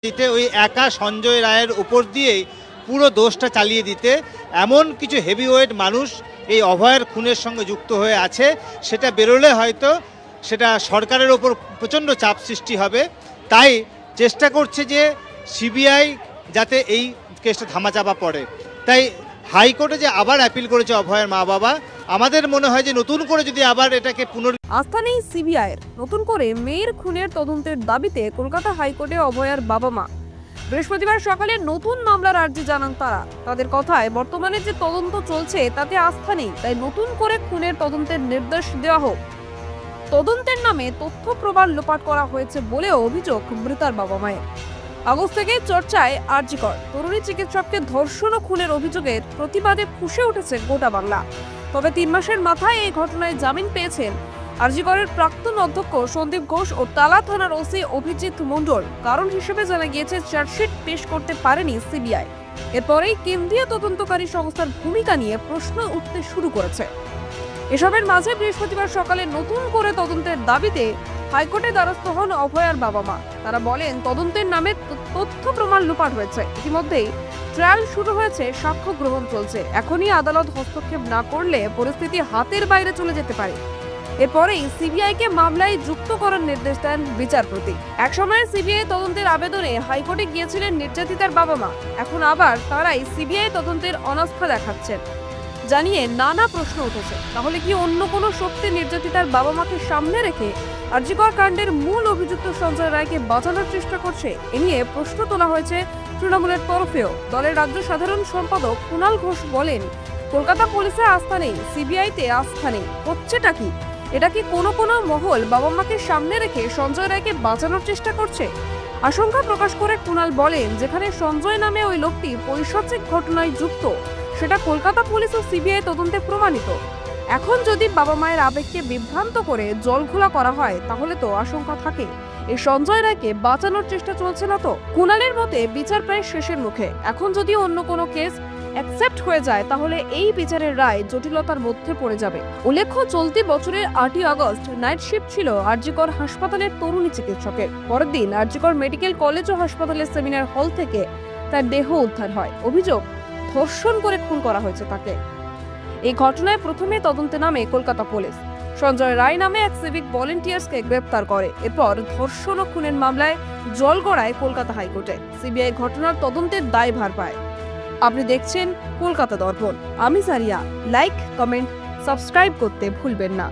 দিতে ওই একা সঞ্জয় রায়ের উপর দিয়েই পুরো দোষটা চালিয়ে দিতে এমন কিছু হেভিওয়েট মানুষ এই অভয়ের খুনের সঙ্গে যুক্ত হয়ে আছে, সেটা বেরোলে হয়তো সেটা সরকারের ওপর প্রচণ্ড চাপ সৃষ্টি হবে। তাই চেষ্টা করছে যে সিবিআই যাতে এই কেসটা ধামাচাপা পড়ে। তাই হাইকোর্টে যে আবার অ্যাপিল করেছে অভয়ের মা বাবা, আমাদের মনে হয় যে নতুন করে যদি আবার এটাকে আস্থা নেই সিবিআইয়ের। নতুন করে মেয়ের খুনের তদন্তের দাবিতে কলকাতা হাইকোর্টে অভয়ার বাবা মা বৃহস্পতিবার সকালে নতুন মামলার আর্জি জানান তারা। তাদের কথায় বর্তমানে যে তদন্ত চলছে তাতে আস্থা নেই, তাই নতুন করে খুনের তদন্তের নির্দেশ দেওয়া হোক। তদন্তের নামে তথ্য প্রমাণ লোপাট করা হয়েছে বলেও অভিযোগ মৃতার বাবা মায়ের। আগস্ট থেকে চর্চায় আরজি কর তরুণী চিকিৎসককে ধর্ষণ ও খুনের অভিযোগের প্রতিবাদে ফুঁসে উঠেছে গোটা বাংলা। তবে 3 মাসের মাথায় এই ঘটনায় জামিন পেয়েছেন আরজি করের প্রাক্তন অধ্যক্ষ সন্দীপ ঘোষ ও তালা থানার ওসি অভিজিৎ মণ্ডল। কারণ হিসেবে জানা গিয়েছে চার্জশিট পেশ করতে পারেনি সিবিআই। এরপরেই কেন্দ্রীয় তদন্তকারী সংস্থার ভূমিকা নিয়ে প্রশ্ন উঠতে শুরু করেছে। এসবের মাঝে বৃহস্পতিবার সকালে নতুন করে তদন্তের দাবিতে হাইকোর্টে দ্বারস্থ হন অভয়ার বাবা মা। তারা বলেন, তদন্তের নামে তথ্য প্রমাণ লোপাট হয়েছে। ইতিমধ্যেই ট্রায়াল শুরু হয়েছে, সাক্ষ্য গ্রহণ চলছে। এখনই আদালত হস্তক্ষেপ না করলে পরিস্থিতি হাতের বাইরে চলে যেতে পারে। এরপরেই সিবিআইকে মামলায় যুক্ত করার নির্দেশ দেন বিচারপতি। একসময় সিবিআই তদন্তের আবেদনে হাইকোর্টে গিয়েছিলেন নির্যাতিতার বাবা মা। এখন আবার তারাই সিবিআই তদন্তের অনাস্থা দেখাচ্ছেন জানিয়ে নানা প্রশ্ন উঠেছে। তাহলে কি অন্য কোনো শক্তি নির্যাতিতার বাবা মাকে সামনে রেখে আরজি কর কাণ্ডের মূল অভিযুক্ত সঞ্জয় রায়কে বাঁচানোর চেষ্টা করছে? এ নিয়ে প্রশ্ন তোলা হয়েছে তৃণমূলের তরফেও। দলের রাজ্য সাধারণ সম্পাদক কুণাল ঘোষ বলেন, কলকাতা পুলিশে আস্থা নেই, সিবিআইতে আস্থা নেই, হচ্ছেটা কি? এটা কি কোনো মহল বাবা মাকে সামনে রেখে সঞ্জয় রায়কে বাঁচানোর চেষ্টা করছে? আশঙ্কা প্রকাশ করে কুণাল বলেন, যেখানে সঞ্জয় নামে ওই লোকটি পৈশাচিক ঘটনায় যুক্ত, সেটা কলকাতা পুলিশ ও সিবিআই তদন্তে প্রমাণিত। এখন যদি বাবা মায়ের আবেগকে বিভ্রান্ত করে জলঘোলা করা হয়, তাহলে তো আশঙ্কা থাকে এই সঞ্জয় রায়কে বাঁচানোর চেষ্টা চলছে না তো। কুণালের মতে বিচার প্রায় শেষের মুখে। এখন যদি অন্য কোনো কেস অ্যাকসেপ্ট হয়ে যায়, তাহলে এই বিচারের রায় জটিলতার মধ্যে পড়ে যাবে। উল্লেখ্য, চলতি বছরের 8ই আগস্ট নাইট শিফট ছিল আরজি কর হাসপাতালের তরুণী চিকিৎসকের। পরের দিন আরজি কর মেডিকেল কলেজ ও হাসপাতালের সেমিনার হল থেকে তার দেহ উদ্ধার হয়। অভিযোগ, ধর্ষণ করে খুন করা হয়েছে তাকে। এই ঘটনায় প্রথমে তদন্তে নামে কলকাতা পুলিশ। সঞ্জয় রায় নামে এক সিভিক ভলেন্টিয়ার্সকে গ্রেপ্তার করে। এরপর ধর্ষণ ও খুনের মামলায় জল গড়ায় কলকাতা হাইকোর্টে। সিবিআই ঘটনার তদন্তের দায়ভার পায়। আপনি দেখছেন কলকাতা দর্পণ। আমি সারিয়া। লাইক, কমেন্ট, সাবস্ক্রাইব করতে ভুলবেন না।